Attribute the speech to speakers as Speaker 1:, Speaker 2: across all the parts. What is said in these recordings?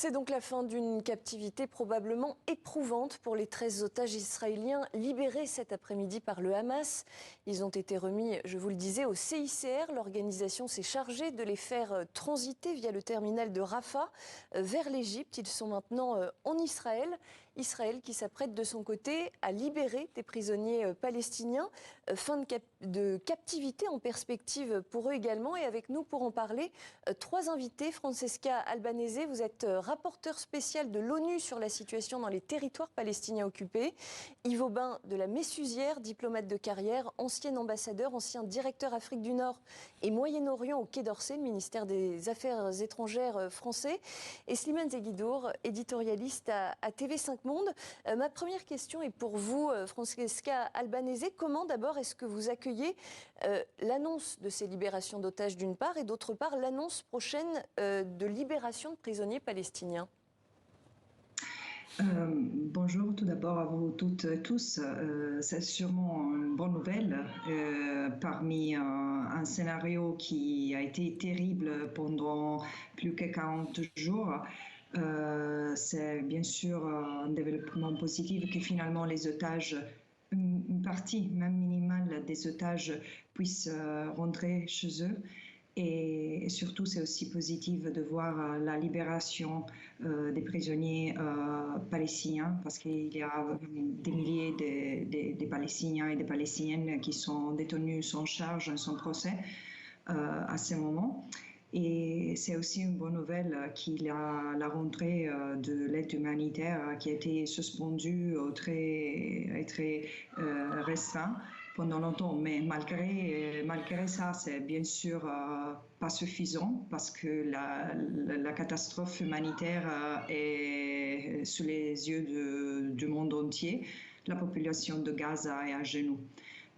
Speaker 1: C'est donc la fin d'une captivité probablement éprouvante pour les 13 otages israéliens libérés cet après-midi par le Hamas. Ils ont été remis, je vous le disais, au CICR. L'organisation s'est chargée de les faire transiter via le terminal de Rafah vers l'Égypte. Ils sont maintenant en Israël. Israël qui s'apprête de son côté à libérer des prisonniers palestiniens. Fin de captivité en perspective pour eux également. Et avec nous pour en parler, trois invités. Francesca Albanese, vous êtes rapporteur spécial de l'ONU sur la situation dans les territoires palestiniens occupés. Yves Aubin de la Messusière, diplomate de carrière, ancien ambassadeur, ancien directeur Afrique du Nord et Moyen-Orient au Quai d'Orsay, le ministère des Affaires étrangères français. Et Slimane Zeguidour, éditorialiste à TV5 Monde. Ma première question est pour vous, Francesca Albanese. Comment d'abord est-ce que vous accueillez l'annonce de ces libérations d'otages d'une part et d'autre part l'annonce prochaine de libération de prisonniers palestiniens?
Speaker 2: Bonjour tout d'abord à vous toutes et tous. C'est sûrement une bonne nouvelle parmi un scénario qui a été terrible pendant plus que 40 jours. C'est bien sûr un développement positif que finalement les otages, une partie même minimale des otages puissent rentrer chez eux. Et surtout, c'est aussi positif de voir la libération des prisonniers palestiniens, parce qu'il y a des milliers de Palestiniens et de Palestiniennes qui sont détenus sans charge, sans procès à ce moment. Et c'est aussi une bonne nouvelle qu'il y a la rentrée de l'aide humanitaire qui a été suspendue au très restreint pendant longtemps. Mais malgré ça, c'est bien sûr pas suffisant parce que la catastrophe humanitaire est sous les yeux du monde entier. La population de Gaza est à genoux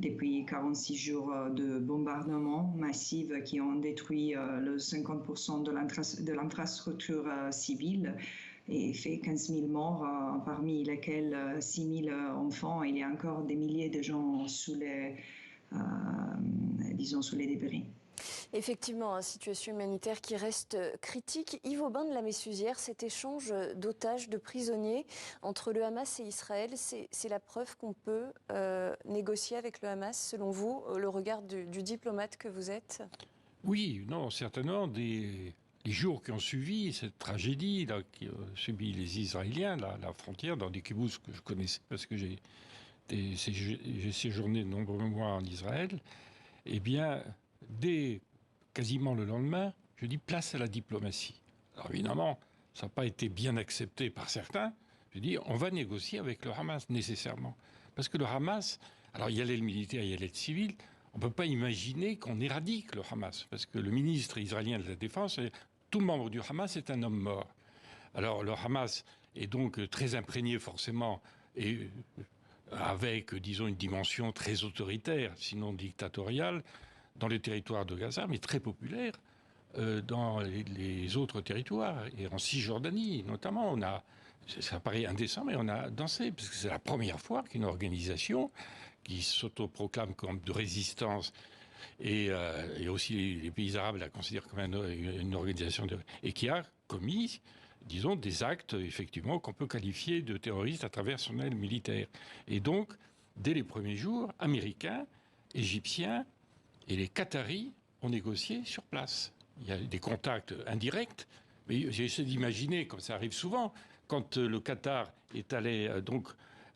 Speaker 2: depuis 46 jours de bombardements massifs qui ont détruit le 50% de l'infrastructure civile et fait 15 000 morts, parmi lesquels 6 000 enfants. Il y a encore des milliers de gens sous les débris.
Speaker 1: Effectivement, une situation humanitaire qui reste critique. Yves Aubin de la Messusière, cet échange d'otages, de prisonniers entre le Hamas et Israël, c'est la preuve qu'on peut négocier avec le Hamas, selon vous, le regard du diplomate que vous êtes?
Speaker 3: Oui, non, certainement. Les jours qui ont suivi cette tragédie là, qui subi les Israéliens, la frontière, dans des kibboutz que je connaissais parce que j'ai séjourné de nombreux mois en Israël, eh bien, dès quasiment le lendemain, je dis place à la diplomatie. Alors évidemment, ça n'a pas été bien accepté par certains. Je dis on va négocier avec le Hamas nécessairement. Parce que le Hamas, alors il y a l'aide militaire, il y a l'aide civile, on ne peut pas imaginer qu'on éradique le Hamas. Parce que le ministre israélien de la Défense, tout membre du Hamas est un homme mort. Alors le Hamas est donc très imprégné forcément et avec, disons, une dimension très autoritaire, sinon dictatoriale, dans les territoires de Gaza, mais très populaire dans les autres territoires. Et en Cisjordanie, notamment, ça paraît indécent, mais on a dansé, parce que c'est la première fois qu'une organisation qui s'autoproclame comme de résistance, et aussi les pays arabes la considèrent comme une organisation, et qui a commis, disons, des actes, effectivement, qu'on peut qualifier de terroristes à travers son aide militaire. Et donc, dès les premiers jours, Américains, Égyptiens et les Qataris ont négocié sur place. Il y a des contacts indirects, mais j'ai essayé d'imaginer, comme ça arrive souvent, quand le Qatar est allé donc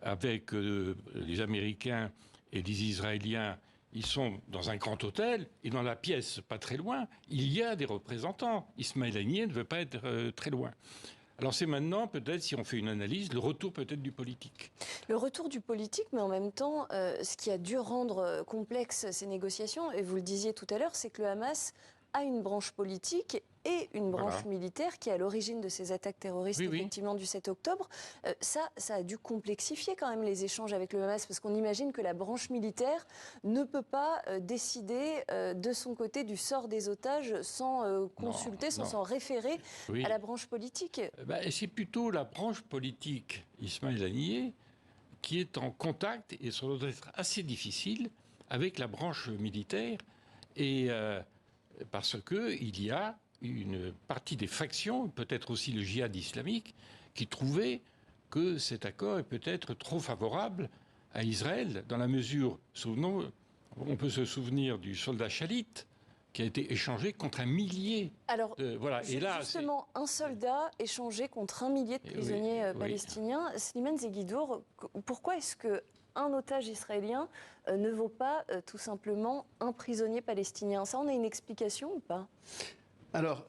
Speaker 3: avec les Américains et les Israéliens, ils sont dans un grand hôtel, et dans la pièce, pas très loin, il y a des représentants. Ismaël Haniyeh ne veut pas être très loin. Alors c'est maintenant, peut-être, si on fait une analyse, le retour peut-être du politique.
Speaker 1: Le retour du politique, mais en même temps, ce qui a dû rendre complexes ces négociations, et vous le disiez tout à l'heure, c'est que le Hamas a une branche politique et une branche militaire qui est à l'origine de ces attaques terroristes, effectivement, du 7 octobre. Ça a dû complexifier quand même les échanges avec le Hamas, parce qu'on imagine que la branche militaire ne peut pas décider de son côté du sort des otages sans consulter, sans s'en référer à la branche politique.
Speaker 3: Et c'est plutôt la branche politique, Ismaël Haniyeh, qui est en contact, et ça doit être assez difficile, avec la branche militaire, et parce qu'il y a une partie des factions, peut-être aussi le djihad islamique, qui trouvaient que cet accord est peut-être trop favorable à Israël, dans la mesure, souvenons, on peut se souvenir du soldat Shalit, qui a été échangé contre 1 millier.
Speaker 1: Alors,
Speaker 3: voilà. Et là,
Speaker 1: justement, un soldat échangé contre 1 millier de prisonniers palestiniens. Slimane Zeguidour, pourquoi est-ce qu'un otage israélien ne vaut pas tout simplement un prisonnier palestinien? Ça, on a une explication ou pas?
Speaker 4: Alors,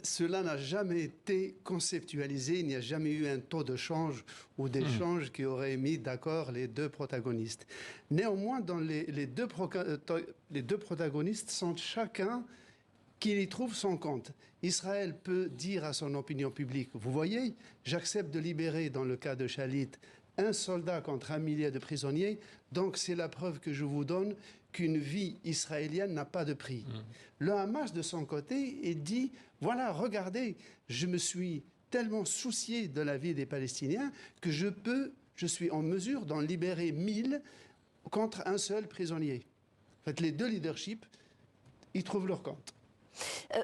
Speaker 4: cela n'a jamais été conceptualisé, il n'y a jamais eu un taux de change ou d'échange qui aurait mis d'accord les deux protagonistes. Néanmoins, les deux protagonistes sont chacun qui y trouve son compte. Israël peut dire à son opinion publique, vous voyez, j'accepte de libérer, dans le cas de Shalit, un soldat contre 1 millier de prisonniers, donc c'est la preuve que je vous donne qu'une vie israélienne n'a pas de prix. Le Hamas, de son côté, il dit, voilà, regardez, je me suis tellement soucié de la vie des Palestiniens que je suis en mesure d'en libérer 1000 contre un seul prisonnier. En fait, les deux leaderships, ils trouvent leur compte.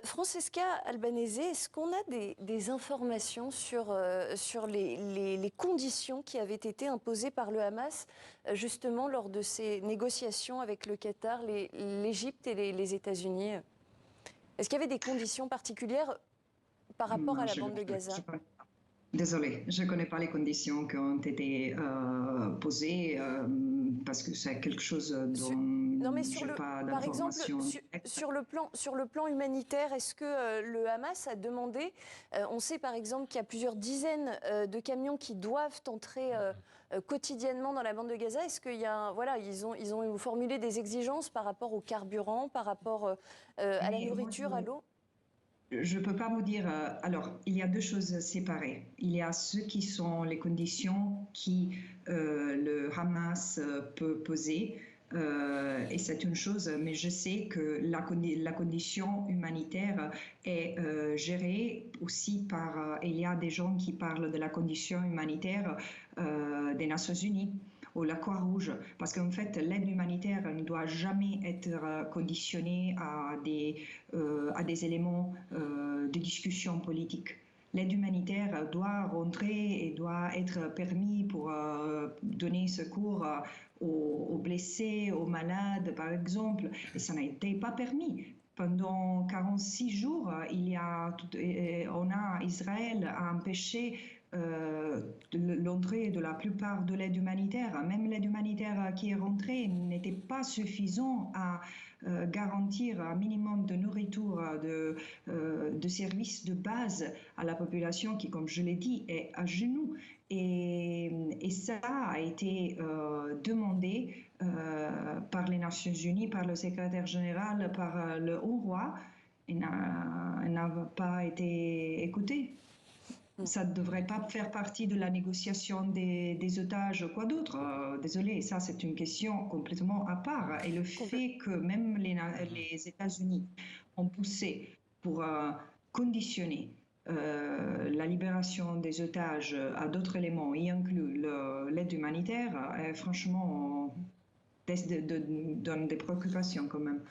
Speaker 1: Francesca Albanese, est-ce qu'on a des informations sur les conditions qui avaient été imposées par le Hamas, justement, lors de ces négociations avec le Qatar, l'Égypte et les États-Unis? Est-ce qu'il y avait des conditions particulières par rapport à la bande de Gaza?
Speaker 2: Désolée, je ne connais pas les conditions qui ont été posées parce que c'est quelque chose dont
Speaker 1: non, mais
Speaker 2: je n'ai pas d'informations.
Speaker 1: Par exemple, sur le plan humanitaire, est-ce que le Hamas a demandé, on sait par exemple qu'il y a plusieurs dizaines de camions qui doivent entrer quotidiennement dans la bande de Gaza. Est-ce qu'il y a, voilà, ils ont formulé des exigences par rapport au carburant, par rapport à la nourriture, à l'eau?
Speaker 2: Je ne peux pas vous dire. Alors, il y a deux choses séparées. Il y a ce qui sont les conditions qui le Hamas peut poser. Et c'est une chose, mais je sais que la condition humanitaire est gérée aussi par. Il y a des gens qui parlent de la condition humanitaire des Nations Unies ou la Croix-Rouge, parce qu'en fait, l'aide humanitaire ne doit jamais être conditionnée à des éléments de discussion politique. L'aide humanitaire doit rentrer et doit être permis pour donner secours aux blessés, aux malades, par exemple, et ça n'a été pas permis. Pendant 46 jours, Israël a empêché l'entrée de la plupart de l'aide humanitaire. Même l'aide humanitaire qui est rentrée n'était pas suffisant à garantir un minimum de nourriture, de services de base à la population qui, comme je l'ai dit, est à genoux. Et ça a été demandé par les Nations Unies, par le secrétaire général, par le Haut-Roi, et n'a pas été écouté. Ça ne devrait pas faire partie de la négociation des otages ou quoi d'autre. Désolé, ça c'est une question complètement à part. Et le fait que même les États-Unis ont poussé pour conditionner la libération des otages à d'autres éléments, y inclut l'aide humanitaire, franchement, donne des préoccupations quand même.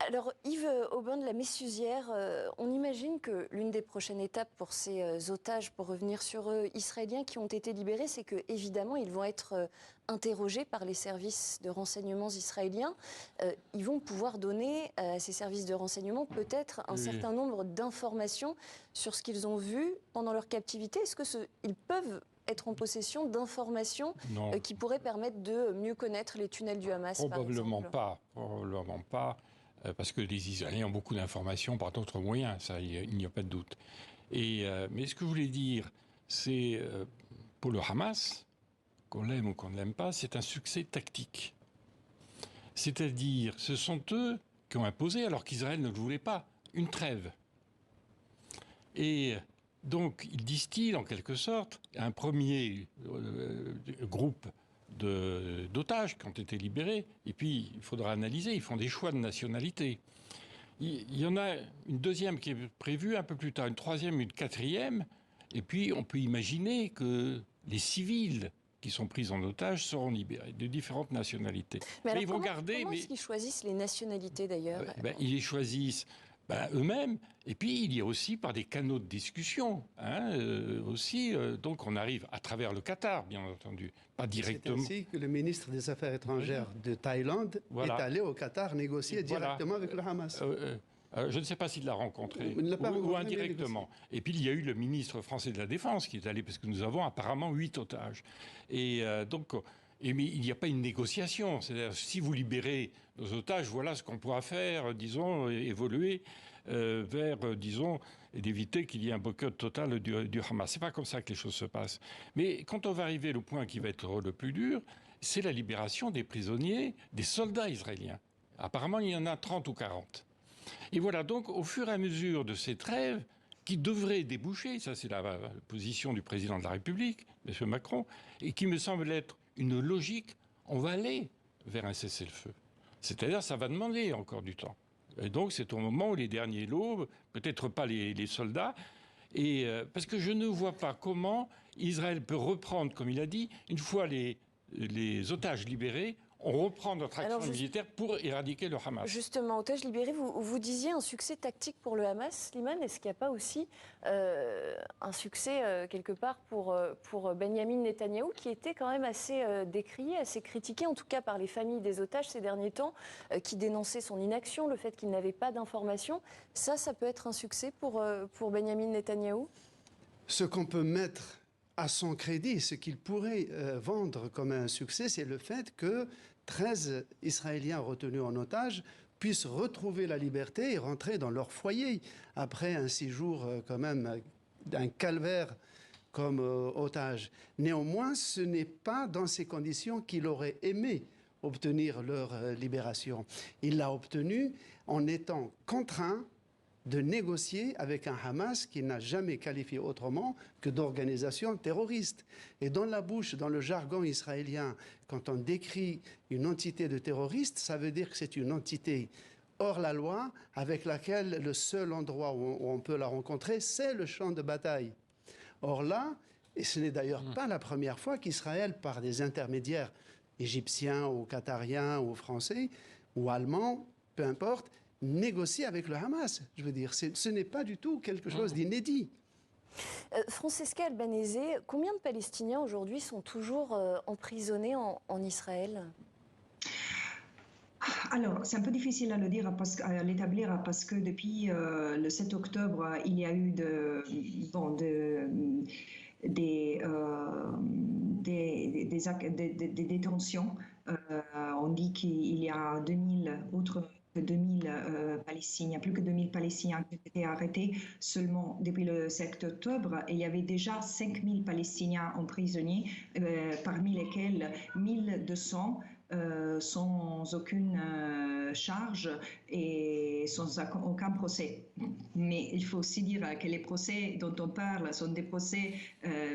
Speaker 1: Alors Yves Aubin de la Messusière, on imagine que l'une des prochaines étapes pour ces otages, pour revenir sur eux, israéliens qui ont été libérés, c'est que évidemment ils vont être interrogés par les services de renseignement israéliens. Ils vont pouvoir donner à ces services de renseignement peut-être un certain nombre d'informations sur ce qu'ils ont vu pendant leur captivité. Est-ce qu'ils peuvent être en possession d'informations qui pourraient permettre de mieux connaître les tunnels du Hamas?
Speaker 3: Probablement pas. Probablement pas. Parce que les Israéliens ont beaucoup d'informations par d'autres moyens, ça, il n'y a pas de doute. Mais ce que je voulais dire, c'est pour le Hamas, qu'on l'aime ou qu'on ne l'aime pas, c'est un succès tactique. C'est-à-dire, ce sont eux qui ont imposé, alors qu'Israël ne le voulait pas, une trêve. Et donc, ils distillent en quelque sorte un premier groupe d'otages qui ont été libérés, et puis il faudra analyser, ils font des choix de nationalité. Il y en a une deuxième qui est prévue un peu plus tard, une troisième, une quatrième, et puis on peut imaginer que les civils qui sont pris en otage seront libérés de différentes nationalités.
Speaker 1: Mais alors, ils vont garder. Comment est-ce qu'ils choisissent les nationalités d'ailleurs?
Speaker 3: Ils les choisissent eux-mêmes. Et puis, il y a aussi par des canaux de discussion. Donc, on arrive à travers le Qatar, bien entendu, pas directement.
Speaker 4: C'est ainsi que le ministre des Affaires étrangères de Thaïlande est allé au Qatar négocier directement avec le Hamas.
Speaker 3: Je ne sais pas s'il l'a rencontré
Speaker 4: ou
Speaker 3: indirectement. Et puis il y a eu le ministre français de la Défense qui est allé, parce que nous avons apparemment 8 otages. Mais il n'y a pas une négociation. C'est-à-dire, si vous libérez nos otages, voilà ce qu'on pourra faire, disons, évoluer vers, disons, et d'éviter qu'il y ait un boycott total du Hamas. C'est pas comme ça que les choses se passent. Mais quand on va arriver au point qui va être le plus dur, c'est la libération des prisonniers, des soldats israéliens. Apparemment, il y en a 30 ou 40. Et voilà, donc, au fur et à mesure de ces trêves, qui devraient déboucher, ça c'est la position du président de la République, M. Macron, et qui me semble être une logique, on va aller vers un cessez-le-feu. C'est-à-dire, ça va demander encore du temps. Et donc, c'est au moment où les derniers lots, peut-être pas les soldats, parce que je ne vois pas comment Israël peut reprendre, comme il a dit, une fois les otages libérés, on reprend notre action militaire pour éradiquer le Hamas.
Speaker 1: Justement, otages libérés, vous disiez un succès tactique pour le Hamas, Slimane. Est-ce qu'il n'y a pas aussi un succès quelque part pour Benyamin Netanyahou, qui était quand même assez décrié, assez critiqué, en tout cas par les familles des otages ces derniers temps, qui dénonçaient son inaction, le fait qu'il n'avait pas d'informations. Ça peut être un succès pour Benyamin Netanyahou?
Speaker 4: Ce qu'on peut mettre à son crédit, ce qu'il pourrait vendre comme un succès, c'est le fait que 13 Israéliens retenus en otage puissent retrouver la liberté et rentrer dans leur foyer après un séjour quand même d'un calvaire comme otage. Néanmoins, ce n'est pas dans ces conditions qu'il aurait aimé obtenir leur libération. Il l'a obtenu en étant contraint de négocier avec un Hamas qui n'a jamais qualifié autrement que d'organisation terroriste. Et dans la bouche, dans le jargon israélien, quand on décrit une entité de terroriste, ça veut dire que c'est une entité hors la loi avec laquelle le seul endroit où on peut la rencontrer, c'est le champ de bataille. Or là, et ce n'est d'ailleurs pas la première fois qu'Israël, par des intermédiaires égyptiens ou qatariens ou français ou allemands, peu importe, négocie avec le Hamas. Je veux dire, ce n'est pas du tout quelque chose d'inédit.
Speaker 1: Francesca Albanese, combien de Palestiniens aujourd'hui sont toujours emprisonnés en Israël ?
Speaker 2: Alors, c'est un peu difficile à l'établir parce que depuis le 7 octobre, il y a eu des détentions. On dit qu'il y a 2000 autres. 2000 Palestiniens, plus que 2000 Palestiniens qui ont été arrêtés seulement depuis le 7 octobre. Et il y avait déjà 5000 Palestiniens emprisonnés, parmi lesquels 1200 sans aucune charge et sans aucun procès. Mais il faut aussi dire que les procès dont on parle sont des procès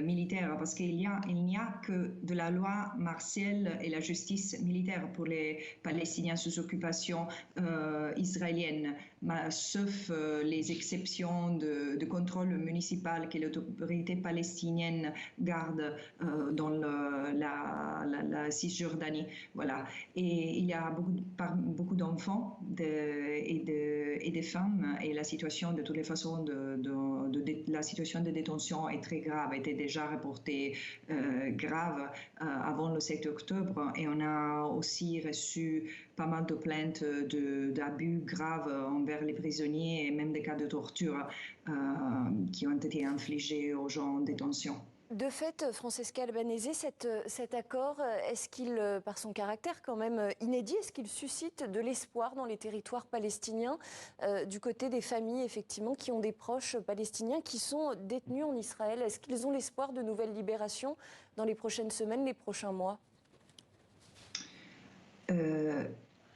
Speaker 2: militaires parce qu'il n'y a que de la loi martiale et la justice militaire pour les Palestiniens sous occupation israélienne, sauf les exceptions de contrôle municipal que l'autorité palestinienne garde dans la Cisjordanie. Voilà. Et il y a beaucoup d'enfants et de femmes, et la situation de toutes les façons la situation de détention est très grave, était déjà reportée grave avant le 7 octobre, et on a aussi reçu pas mal de plaintes d'abus graves envers les prisonniers et même des cas de torture qui ont été infligés aux gens en détention.
Speaker 1: De fait, Francesca Albanese, cet accord, est-ce qu'il, par son caractère quand même inédit, est-ce qu'il suscite de l'espoir dans les territoires palestiniens du côté des familles, effectivement, qui ont des proches palestiniens qui sont détenus en Israël? Est-ce qu'ils ont l'espoir de nouvelles libérations dans les prochaines semaines, les prochains mois?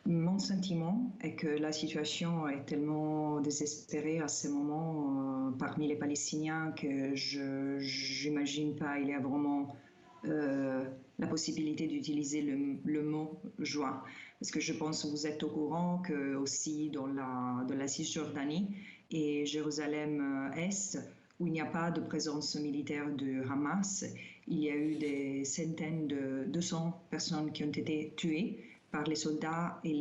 Speaker 2: Mon sentiment est que la situation est tellement désespérée à ce moment parmi les Palestiniens que je n'imagine pas il y a vraiment la possibilité d'utiliser le mot joie. Parce que je pense que vous êtes au courant que aussi dans la Cisjordanie et Jérusalem-Est, où il n'y a pas de présence militaire de Hamas, il y a eu des centaines de 200 personnes qui ont été tuées par les soldats et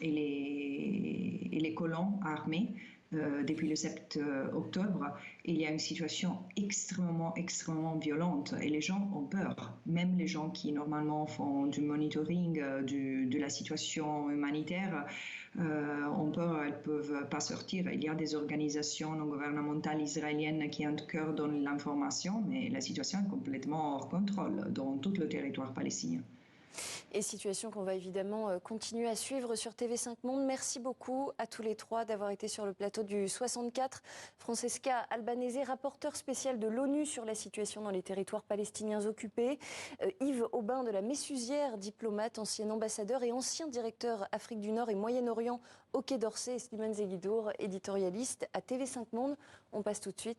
Speaker 2: les colons armés depuis le 7 octobre. Il y a une situation extrêmement violente et les gens ont peur. Même les gens qui normalement font du monitoring de la situation humanitaire ont peur, elles ne peuvent pas sortir. Il y a des organisations non gouvernementales israéliennes qui en tout cas donnent l'information, mais la situation est complètement hors contrôle dans tout le territoire palestinien.
Speaker 1: Et situation qu'on va évidemment continuer à suivre sur TV5 Monde. Merci beaucoup à tous les trois d'avoir été sur le plateau du 64. Francesca Albanese, rapporteure spéciale de l'ONU sur la situation dans les territoires palestiniens occupés. Yves Aubin de la Messusière, diplomate, ancien ambassadeur et ancien directeur Afrique du Nord et Moyen-Orient au Quai d'Orsay. Et Slimane Zeguidour, éditorialiste à TV5 Monde. On passe tout de suite